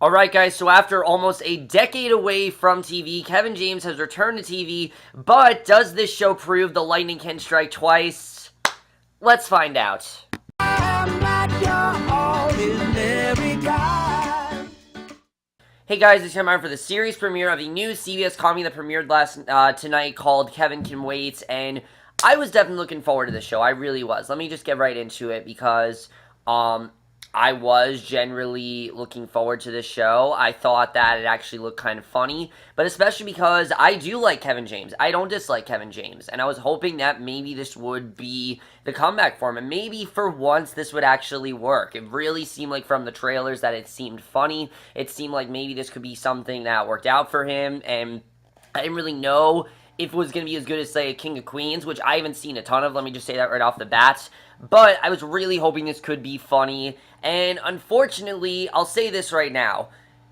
Alright guys, so after almost a decade away from TV, Kevin James has returned to TV, but does this show prove the lightning can strike twice? Let's find out. Hey guys, it's time for the series premiere of a new CBS comedy that premiered tonight called Kevin Can Wait, and I was definitely looking forward to this show. I really was. Let me just get right into it because, I was generally looking forward to this show. I thought that it actually looked kind of funny, but especially because I do like Kevin James. I don't dislike Kevin James, and I was hoping that maybe this would be the comeback for him, and maybe for once this would actually work. It really seemed like from the trailers that it seemed funny. It seemed like maybe this could be something that worked out for him, and I didn't really know if it was going to be as good as, say, King of Queens, which I haven't seen a ton of, let me just say that right off the bat. But I was really hoping this could be funny, and unfortunately, I'll say this right now,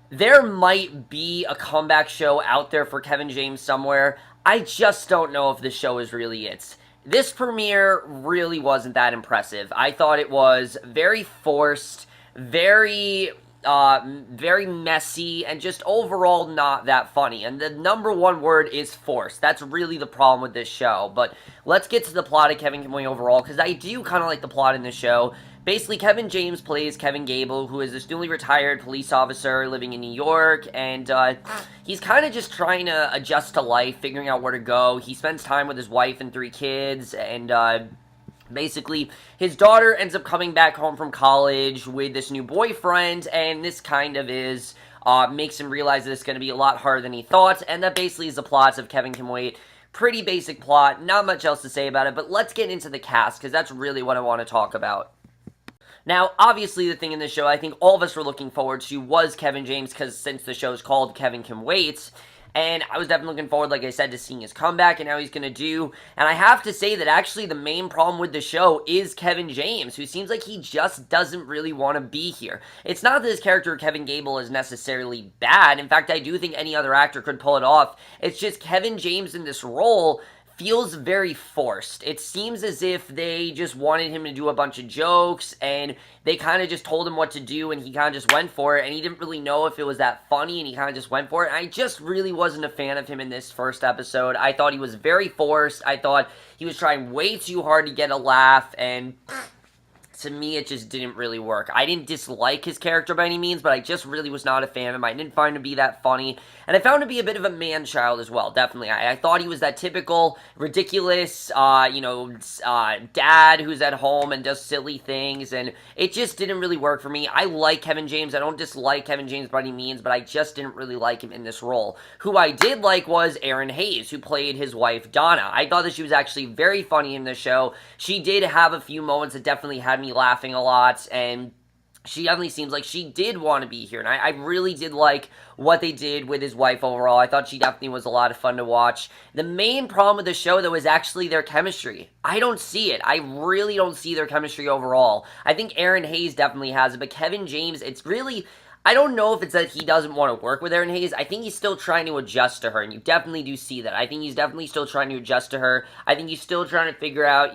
there might be a comeback show out there for Kevin James somewhere. I just don't know if this show is really it. This premiere really wasn't that impressive. I thought it was very forced, very messy, and just overall not that funny. And the number one word is forced. That's really the problem with this show. But let's get to the plot of Kevin Can Wait overall, because I do kind of like the plot in this show. Basically, Kevin James plays Kevin Gable, who is this newly retired police officer living in New York, and he's kind of just trying to adjust to life, figuring out where to go. He spends time with his wife and 3 kids, and basically, his daughter ends up coming back home from college with this new boyfriend, and this kind of makes him realize that it's going to be a lot harder than he thought, and that basically is the plots of Kevin Can Wait. Pretty basic plot, not much else to say about it, but let's get into the cast, because that's really what I want to talk about. Now, obviously, the thing in this show I think all of us were looking forward to was Kevin James, because since the show is called Kevin Can Wait, and I was definitely looking forward, like I said, to seeing his comeback and how he's going to do. And I have to say that actually the main problem with the show is Kevin James, who seems like he just doesn't really want to be here. It's not that his character, Kevin Gable, is necessarily bad. In fact, I do think any other actor could pull it off. It's just Kevin James in this role feels very forced. It seems as if they just wanted him to do a bunch of jokes, and they kind of just told him what to do, and he kind of just went for it, and he didn't really know if it was that funny, and he kind of just went for it, and I just really wasn't a fan of him in this first episode. I thought he was very forced. I thought he was trying way too hard to get a laugh, and to me, it just didn't really work. I didn't dislike his character by any means, but I just really was not a fan of him. I didn't find him to be that funny, and I found him to be a bit of a man-child as well, definitely. I thought he was that typical, ridiculous, dad who's at home and does silly things, and it just didn't really work for me. I like Kevin James. I don't dislike Kevin James by any means, but I just didn't really like him in this role. Who I did like was Erin Hayes, who played his wife, Donna. I thought that she was actually very funny in the show. She did have a few moments that definitely had me laughing a lot, and she definitely seems like she did want to be here, and I really did like what they did with his wife overall. I thought she definitely was a lot of fun to watch. The main problem with the show, though, is actually their chemistry. I don't see it. I really don't see their chemistry overall. I think Erin Hayes definitely has it, but Kevin James, it's really, I don't know if it's that he doesn't want to work with Erin Hayes. I think he's still trying to adjust to her, and you definitely do see that. I think he's definitely still trying to adjust to her. I think he's still trying to figure out,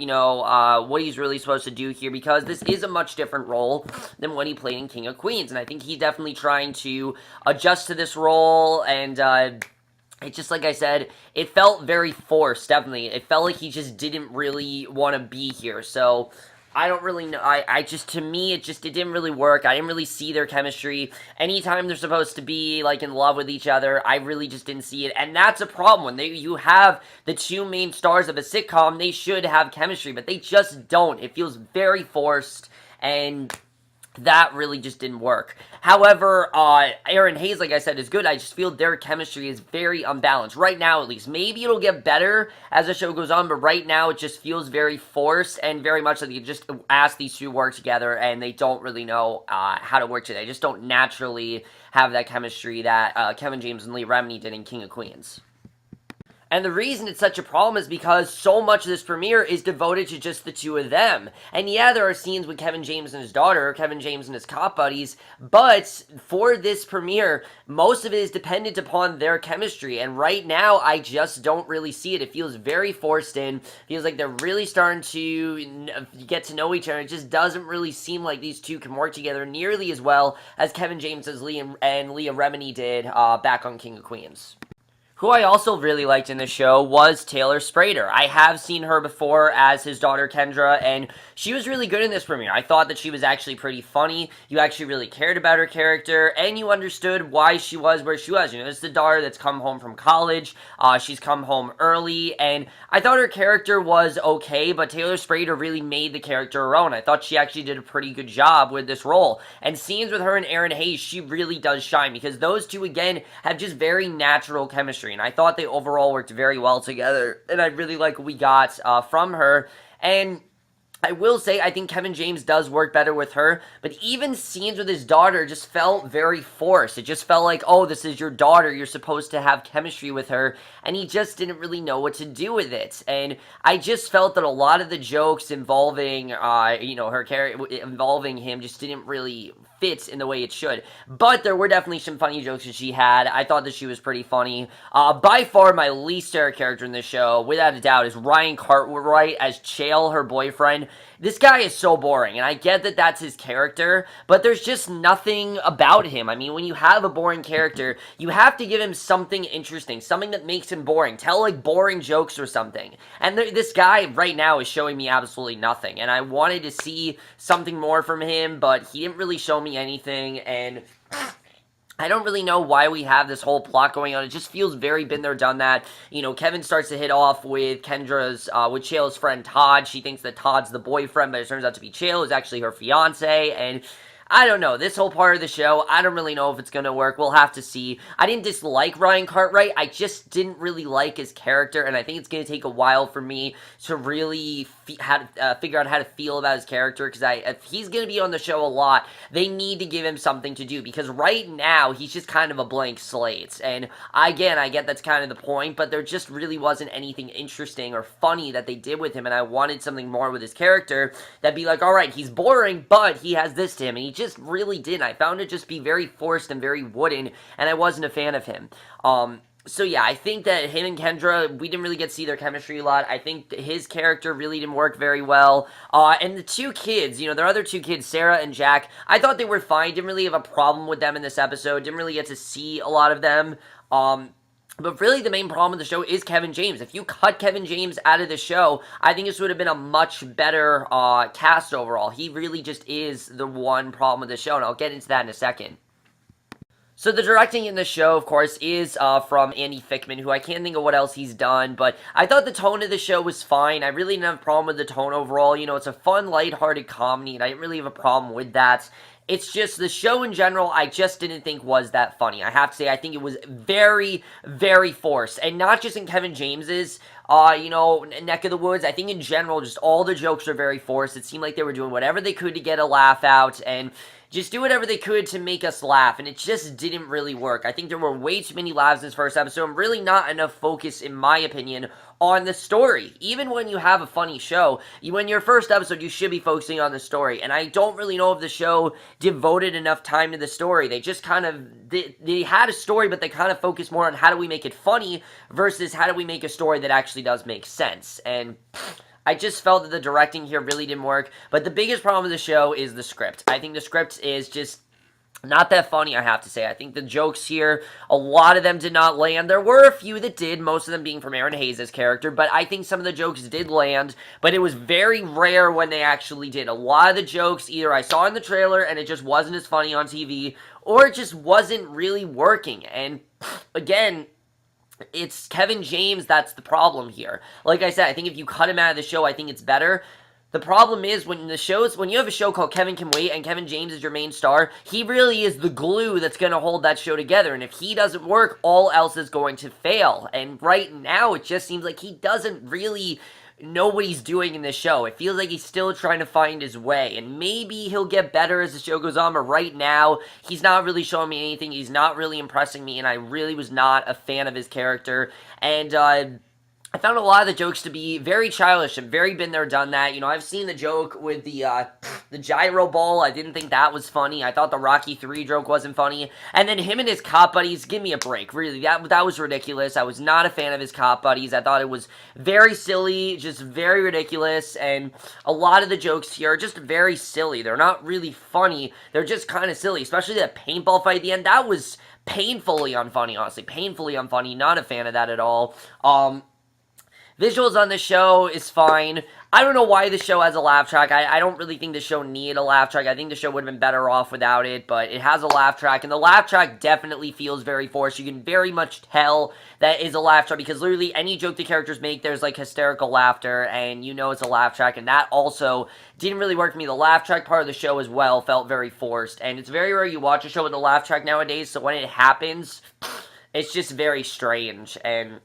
what he's really supposed to do here, because this is a much different role than what he played in King of Queens, and I think he's definitely trying to adjust to this role, and it's just, like I said, it felt very forced, definitely. It felt like he just didn't really want to be here, so I don't really know. To me, it didn't really work. I didn't really see their chemistry. Anytime they're supposed to be, like, in love with each other, I really just didn't see it. And that's a problem. When you have the 2 main stars of a sitcom, they should have chemistry, but they just don't. It feels very forced, and that really just didn't work. However, Erin Hayes, like I said, is good. I just feel their chemistry is very unbalanced. Right now, at least. Maybe it'll get better as the show goes on, but right now it just feels very forced and very much like you just ask these 2 work together and they don't really know how to work together. They just don't naturally have that chemistry that Kevin James and Lee Remini did in King of Queens. And the reason it's such a problem is because so much of this premiere is devoted to just the two of them. And yeah, there are scenes with Kevin James and his daughter, or Kevin James and his cop buddies, but for this premiere, most of it is dependent upon their chemistry. And right now, I just don't really see it. It feels very forced in. Feels like they're really starting to get to know each other. It just doesn't really seem like these two can work together nearly as well as Kevin James and Leah Remini did back on King of Queens. Who I also really liked in the show was Taylor Sprader. I have seen her before as his daughter Kendra, and she was really good in this premiere. I thought that she was actually pretty funny. You actually really cared about her character, and you understood why she was where she was. You know, it's the daughter that's come home from college. She's come home early, and I thought her character was okay, but Taylor Sprader really made the character her own. I thought she actually did a pretty good job with this role. And scenes with her and Aaron Hayes, she really does shine, because those two, again, have just very natural chemistry. And I thought they overall worked very well together, and I really like what we got from her. And I will say, I think Kevin James does work better with her, but even scenes with his daughter just felt very forced. It just felt like, oh, this is your daughter, you're supposed to have chemistry with her, and he just didn't really know what to do with it. And I just felt that a lot of the jokes involving, her character, involving him just didn't really fit in the way it should. But there were definitely some funny jokes that she had. I thought that she was pretty funny. By far, my least favorite character in this show, without a doubt, is Ryan Cartwright as Chale, her boyfriend. This guy is so boring, and I get that that's his character, but there's just nothing about him. I mean, when you have a boring character, you have to give him something interesting, something that makes him boring. Tell, like, boring jokes or something. And this guy right now is showing me absolutely nothing, and I wanted to see something more from him, but he didn't really show me anything, and I don't really know why we have this whole plot going on. It just feels very been there, done that. You know, Kevin starts to hit off with with Chale's friend Todd. She thinks that Todd's the boyfriend, but it turns out to be Chale, who's actually her fiance, and I don't know. This whole part of the show, I don't really know if it's going to work. We'll have to see. I didn't dislike Ryan Cartwright. I just didn't really like his character, and I think it's going to take a while for me to really figure out how to feel about his character, because if he's going to be on the show a lot, they need to give him something to do, because right now, he's just kind of a blank slate. And again, I get that's kind of the point, but there just really wasn't anything interesting or funny that they did with him, and I wanted something more with his character that'd be like, all right, he's boring, but he has this to him, and he just really didn't. I found it just be very forced and very wooden, and I wasn't a fan of him. So yeah, I think that him and Kendra, we didn't really get to see their chemistry a lot. I think his character really didn't work very well. And the two kids, their other two kids, Sarah and Jack, I thought they were fine. Didn't really have a problem with them in this episode. Didn't really get to see a lot of them. But really, the main problem with the show is Kevin James. If you cut Kevin James out of the show, I think this would have been a much better cast overall. He really just is the one problem with the show, and I'll get into that in a second. So the directing in the show, of course, is from Andy Fickman, who I can't think of what else he's done, but I thought the tone of the show was fine. I really didn't have a problem with the tone overall. It's a fun, lighthearted comedy, and I didn't really have a problem with that. It's just the show in general, I just didn't think was that funny. I have to say, I think it was very, very forced. And not just in Kevin James's, neck of the woods. I think in general, just all the jokes are very forced. It seemed like they were doing whatever they could to get a laugh out, and just do whatever they could to make us laugh, and it just didn't really work. I think there were way too many laughs in this first episode, and really not enough focus, in my opinion, on the story. Even when you have a funny show, when your first episode, you should be focusing on the story, and I don't really know if the show devoted enough time to the story. They just kind of, they had a story, but they kind of focused more on how do we make it funny versus how do we make a story that actually does make sense, and I just felt that the directing here really didn't work, but the biggest problem with the show is the script. I think the script is just not that funny, I have to say. I think the jokes here, a lot of them did not land. There were a few that did, most of them being from Aaron Hayes' character, but I think some of the jokes did land, but it was very rare when they actually did. A lot of the jokes, either I saw in the trailer and it just wasn't as funny on TV, or it just wasn't really working, and again, it's Kevin James that's the problem here. Like I said, I think if you cut him out of the show, I think it's better. The problem is when you have a show called Kevin Can Wait and Kevin James is your main star, he really is the glue that's going to hold that show together. And if he doesn't work, all else is going to fail. And right now, it just seems like he doesn't really know what he's doing in this show. It feels like he's still trying to find his way, and maybe he'll get better as the show goes on, but right now, he's not really showing me anything. He's not really impressing me, and I really was not a fan of his character, and I found a lot of the jokes to be very childish and very been there, done that. You know, I've seen the joke with the gyro ball. I didn't think that was funny. I thought the Rocky 3 joke wasn't funny. And then him and his cop buddies, give me a break. Really, that was ridiculous. I was not a fan of his cop buddies. I thought it was very silly, just very ridiculous. And a lot of the jokes here are just very silly. They're not really funny. They're just kind of silly, especially that paintball fight at the end. That was painfully unfunny, honestly. Painfully unfunny. Not a fan of that at all. Visuals on the show is fine. I don't know why the show has a laugh track. I don't really think the show needed a laugh track. I think the show would have been better off without it, but it has a laugh track, and the laugh track definitely feels very forced. You can very much tell that is a laugh track, because literally any joke the characters make, there's like hysterical laughter, and you know it's a laugh track, and that also didn't really work for me. The laugh track part of the show as well felt very forced, and it's very rare you watch a show with a laugh track nowadays, so when it happens, it's just very strange, and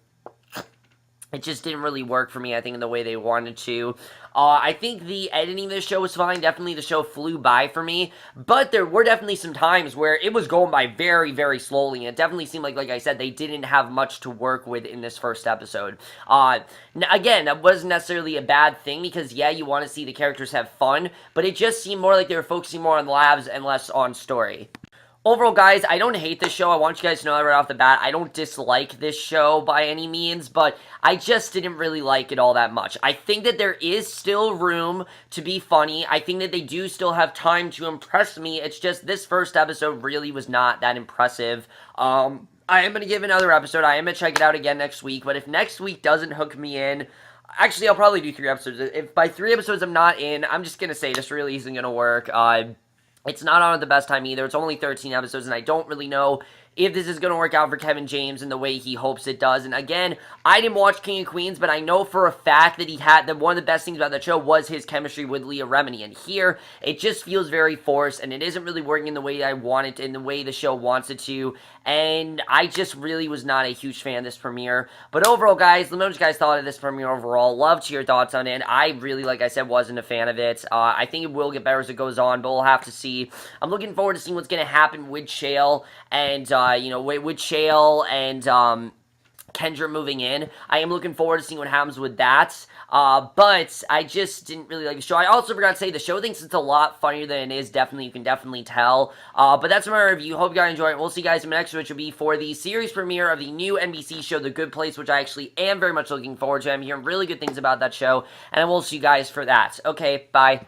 it just didn't really work for me, I think, in the way they wanted to. I think the editing of this show was fine. Definitely the show flew by for me. But there were definitely some times where it was going by very, very slowly. And it definitely seemed like I said, they didn't have much to work with in this first episode. Again, that wasn't necessarily a bad thing, because, yeah, you want to see the characters have fun. But it just seemed more like they were focusing more on labs and less on story. Overall, guys, I don't hate this show. I want you guys to know that right off the bat. I don't dislike this show by any means, but I just didn't really like it all that much. I think that there is still room to be funny. I think that they do still have time to impress me. It's just this first episode really was not that impressive. I am going to give another episode. I am going to check it out again next week, but if next week doesn't hook me in, actually, I'll probably do 3 episodes. If by 3 episodes I'm not in, I'm just going to say this really isn't going to work. It's not on at the best time either. It's only 13 episodes, and I don't really know if this is going to work out for Kevin James in the way he hopes it does. And again, I didn't watch King of Queens, but I know for a fact that one of the best things about that show was his chemistry with Leah Remini. And here, it just feels very forced, and it isn't really working in the way I want it, in the way the show wants it to. And I just really was not a huge fan of this premiere. But overall, guys, let me know what you guys thought of this premiere overall. Love to hear your thoughts on it. I really, like I said, wasn't a fan of it. I think it will get better as it goes on, but we'll have to see. I'm looking forward to seeing what's going to happen with Chale and, with Chale and, Kendra moving in. I am looking forward to seeing what happens with that. But I just didn't really like the show. I also forgot to say the show thinks it's a lot funnier than it is. Definitely, you can definitely tell. But that's my review. Hope you guys enjoy it. We'll see you guys in the next, which will be for the series premiere of the new NBC show, The Good Place, which I actually am very much looking forward to. I'm hearing really good things about that show, and I will see you guys for that. Okay, bye.